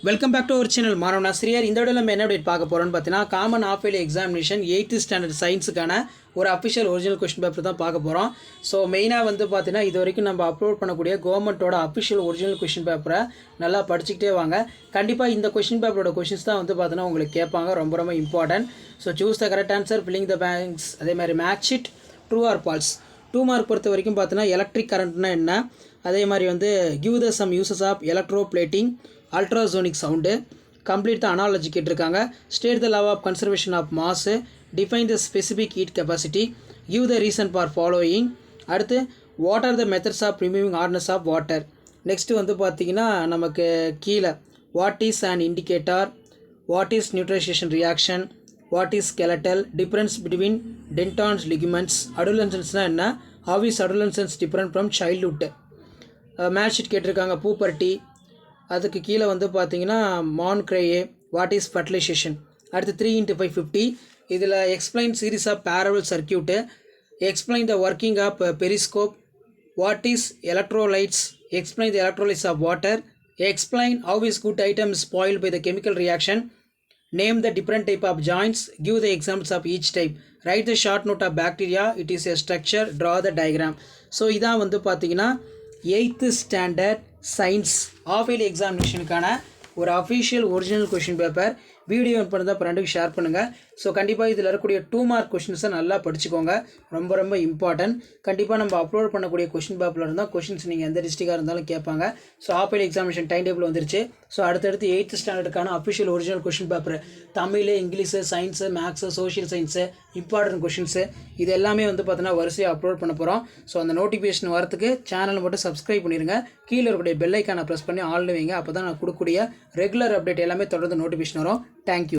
Welcome back to our channel மாணவன் ஆசிரியர். இந்த வீடியோவில் நம்ம என்ன அப்டேட் பார்க்க போகிறோம்னு பார்த்தீங்கன்னா common half yearly examination 8th standard சயின்ஸுக்கான ஒரு அஃபிஷியல் ஒரிஜினல் கொஸ்டின் பேப்பர் தான் பார்க்க போகிறோம். ஸோ மெயினாக வந்து பார்த்தீங்கன்னா இது வரைக்கும் நம்ம அப்லோட் பண்ணக்கூடிய கவர்மெண்ட்டோட அஃபிஷியல் ஒரிஜினல் கொஸ்டின் பேப்பரை நல்லா படிச்சுக்கிட்டே வாங்க. கண்டிப்பாக இந்த கொஸ்டின் பேப்பரோட கொஸ்டின்ஸ் தான் வந்து பார்த்தீங்கன்னா உங்களுக்கு கேட்பாங்க, ரொம்ப ரொம்ப important. So choose the correct answer, filling the blanks, அதே மாதிரி match it, true or false. 2 mark பொறுத்த வரைக்கும் பார்த்தீங்கன்னா எலக்ட்ரிக் கரண்ட்னா என்ன, அதே மாதிரி வந்து give the some uses of electroplating, ultrasonic sound, complete the analogy கேட்டிருக்காங்க, state the law of conservation of mass, define the specific heat capacity, give the reason for following. அடுத்து what are the methods of removing hardness of water. Next வந்து பார்த்திங்கன்னா நமக்கு கீழே what is an indicator, what is neutralization reaction, what is skeletal, difference between tendons ligaments, அடோலசன்ஸ்னால் என்ன, how is adolescence different from childhood. Match sheet கேட்டிருக்காங்க, puberty. அதுக்கு கீழே வந்து பார்த்தீங்கன்னா மான்க்ரேயே, வாட் இஸ் ஃபர்டிலைசேஷன். அடுத்து 3x5 50. இதில் explain series of parallel circuit, explain the working of periscope, what is electrolytes, explain the electrolytes of water, explain how is food item spoiled by the chemical reaction, name the different type of joints, give the examples of each type, write the short note of bacteria, it is a structure, draw the diagram. So இதான் வந்து பார்த்தீங்கன்னா 8th standard science half yearly எக்ஸாமினேஷனுக்கான ஒரு official original question paper. Video பண்ணுறதா ஃப்ரெண்டுக்கு share பண்ணுங்கள். So கண்டிப்பாக இதில் இருக்கக்கூடிய 2 மார்க் கொஷின்ஸை நல்லா படிச்சுக்கோங்க, ரொம்ப ரொம்ப இம்பார்ட்டன்ட். கண்டிப்பாக நம்ம அப்லோட் பண்ணக்கூடிய கொஷின் பேப்பரில் இருந்தால் கொஷின்ஸ் நீங்கள் எந்த டிஸ்ட்ரிக்டாக இருந்தாலும் கேட்பாங்க. So half yearly examination time table வந்துருச்சு. ஸோ அடுத்தடுத்து 8th ஸ்டாண்டர்டுக்கான official original question paper, Tamil, English, science, maths, social science, important questions, இது எல்லாமே வந்து பார்த்தீங்கன்னா வரிசையாக அப்லோட் பண்ண போகிறோம். ஸோ அந்த நோட்டிஃபிகேஷன் வரத்துக்கு சேனலை மட்டும் சப்ஸ்கிரைப் பண்ணிடுங்க, கீழே இருக்கக்கூடிய பெல் ஐக்கானை ப்ரெஸ் பண்ணி ஆல்னு வைங்க. அப்போ தான் நான் கொடுக்கக்கூடிய ரெகுலர் அப்டேட் எல்லாமே தொடர்ந்து நோட்டிஃபிகேஷன் வரும். தேங்க்யூ.